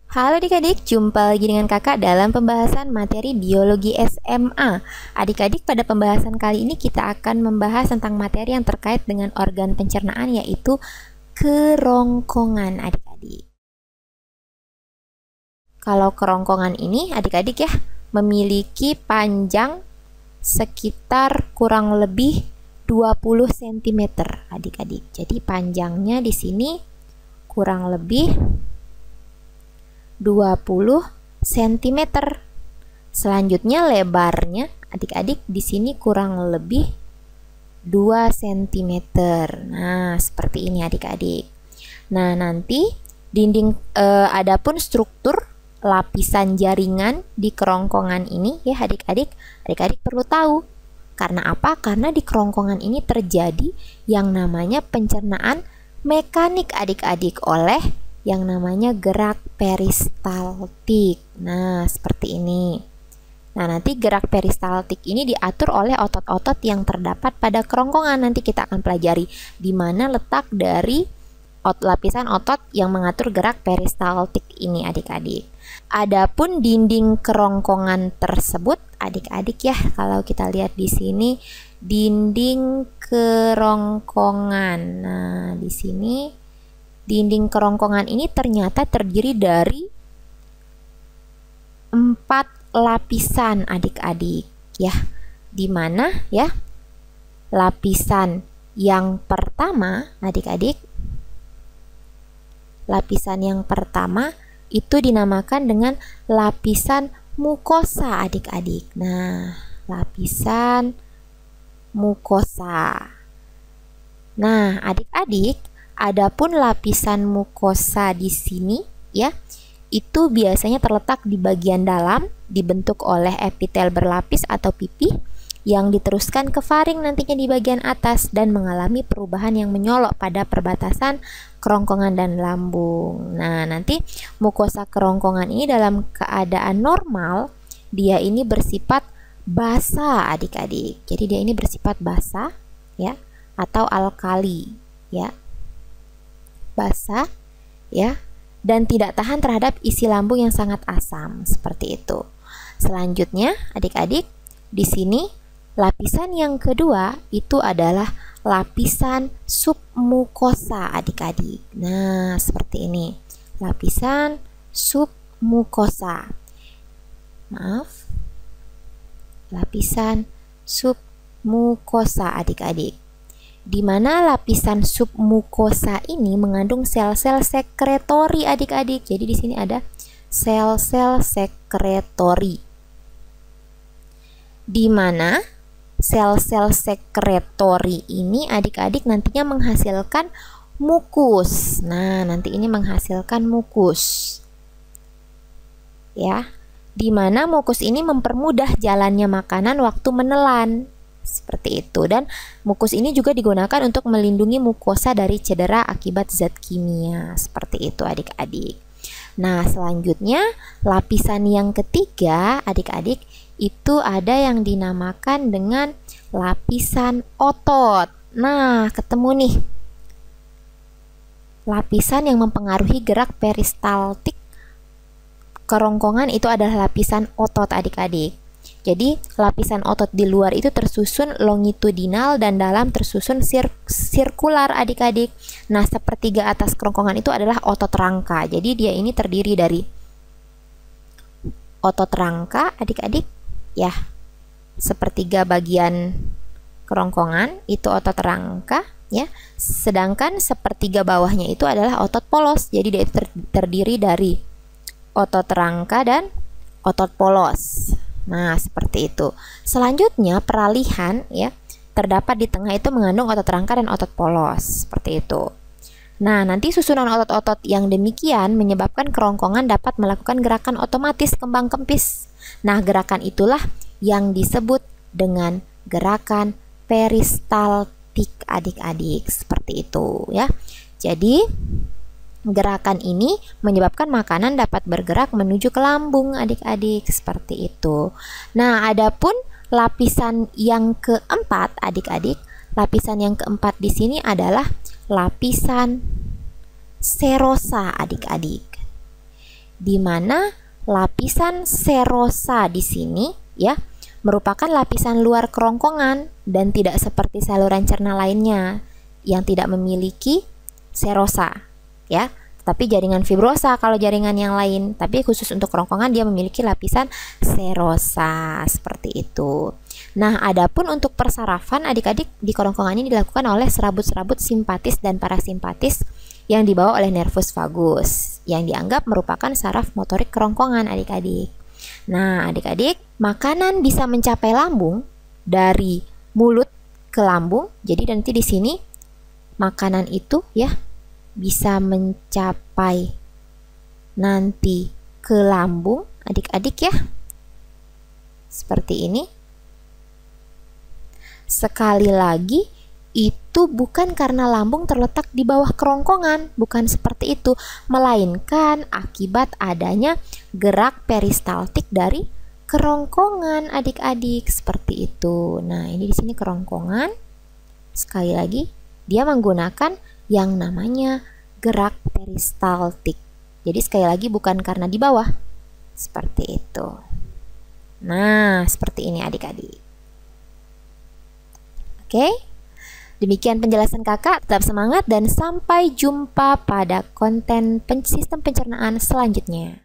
Halo adik-adik, jumpa lagi dengan kakak dalam pembahasan materi biologi SMA. Adik-adik, pada pembahasan kali ini kita akan membahas tentang materi yang terkait dengan organ pencernaan, yaitu kerongkongan adik-adik. Kalau kerongkongan ini adik-adik ya, memiliki panjang sekitar kurang lebih 20 cm adik-adik. Jadi panjangnya di sini kurang lebih 20 cm. Selanjutnya lebarnya adik-adik di sini kurang lebih 2 cm. Nah, seperti ini adik-adik. Nah, nanti adapun struktur lapisan jaringan di kerongkongan ini ya adik-adik perlu tahu. Karena apa? Karena di kerongkongan ini terjadi yang namanya pencernaan mekanik adik-adik oleh yang namanya gerak peristaltik. Nah, seperti ini. Nah, nanti gerak peristaltik ini diatur oleh otot-otot yang terdapat pada kerongkongan. Nanti kita akan pelajari di mana letak dari lapisan otot yang mengatur gerak peristaltik ini adik-adik. Adapun dinding kerongkongan tersebut adik-adik ya, kalau kita lihat di sini dinding kerongkongan. Nah, di sini dinding kerongkongan ini ternyata terdiri dari 4 lapisan adik-adik ya. Dimana ya lapisan yang pertama adik-adik, lapisan yang pertama itu dinamakan dengan lapisan mukosa adik-adik. Nah, lapisan mukosa. Nah, adik-adik, adapun lapisan mukosa di sini ya, itu biasanya terletak di bagian dalam, dibentuk oleh epitel berlapis atau pipih yang diteruskan ke faring nantinya di bagian atas dan mengalami perubahan yang menyolok pada perbatasan kerongkongan dan lambung. Nah, nanti mukosa kerongkongan ini dalam keadaan normal dia ini bersifat basa adik-adik. Jadi dia ini bersifat basa ya atau alkali ya. Basa ya dan tidak tahan terhadap isi lambung yang sangat asam seperti itu. Selanjutnya adik-adik, di sini lapisan yang kedua itu adalah lapisan submukosa adik-adik. Nah, seperti ini. Lapisan submukosa. Maaf. Lapisan submukosa adik-adik. Di mana lapisan submukosa ini mengandung sel-sel sekretori adik-adik. Jadi di sini ada sel-sel sekretori. Di mana sel-sel sekretori ini adik-adik nantinya menghasilkan mukus. Nah, nanti ini menghasilkan mukus. Ya. Di mana mukus ini mempermudah jalannya makanan waktu menelan. Seperti itu. Dan mukus ini juga digunakan untuk melindungi mukosa dari cedera akibat zat kimia. Seperti itu adik-adik. Nah, selanjutnya lapisan yang ketiga adik-adik itu ada yang dinamakan dengan lapisan otot. Nah, ketemu nih lapisan yang mempengaruhi gerak peristaltik kerongkongan itu adalah lapisan otot adik-adik. Jadi lapisan otot di luar itu tersusun longitudinal dan dalam tersusun sirkular adik-adik. Nah, sepertiga atas kerongkongan itu adalah otot rangka. Jadi dia ini terdiri dari otot rangka adik-adik ya. Sepertiga bagian kerongkongan itu otot rangka ya. Sedangkan sepertiga bawahnya itu adalah otot polos. Jadi dia terdiri dari otot rangka dan otot polos. Nah, seperti itu. Selanjutnya peralihan ya, terdapat di tengah itu mengandung otot rangka dan otot polos. Seperti itu. Nah, nanti susunan otot-otot yang demikian menyebabkan kerongkongan dapat melakukan gerakan otomatis kembang kempis. Nah, gerakan itulah yang disebut dengan gerakan peristaltik adik-adik. Seperti itu ya. Jadi gerakan ini menyebabkan makanan dapat bergerak menuju ke lambung adik-adik, seperti itu. Nah, adapun lapisan yang keempat adik-adik, lapisan yang keempat di sini adalah lapisan serosa adik-adik. di mana lapisan serosa di sini ya merupakan lapisan luar kerongkongan dan tidak seperti saluran cerna lainnya yang tidak memiliki serosa ya, tapi jaringan fibrosa kalau jaringan yang lain, tapi khusus untuk kerongkongan dia memiliki lapisan serosa seperti itu. Nah, adapun untuk persarafan adik-adik di kerongkongan ini dilakukan oleh serabut-serabut simpatis dan parasimpatis yang dibawa oleh nervus vagus yang dianggap merupakan saraf motorik kerongkongan adik-adik. Nah, adik-adik, makanan bisa mencapai lambung dari mulut ke lambung. Jadi nanti di sini makanan itu ya bisa mencapai nanti ke lambung adik-adik ya. Seperti ini. Sekali lagi, itu bukan karena lambung terletak di bawah kerongkongan, bukan seperti itu, melainkan akibat adanya gerak peristaltik dari kerongkongan adik-adik, seperti itu. Nah, ini di sini kerongkongan. Sekali lagi, dia menggunakan yang namanya gerak peristaltik. Jadi sekali lagi bukan karena di bawah, seperti itu. Nah, seperti ini adik-adik. Oke, demikian penjelasan kakak. Tetap semangat dan sampai jumpa pada konten sistem pencernaan selanjutnya.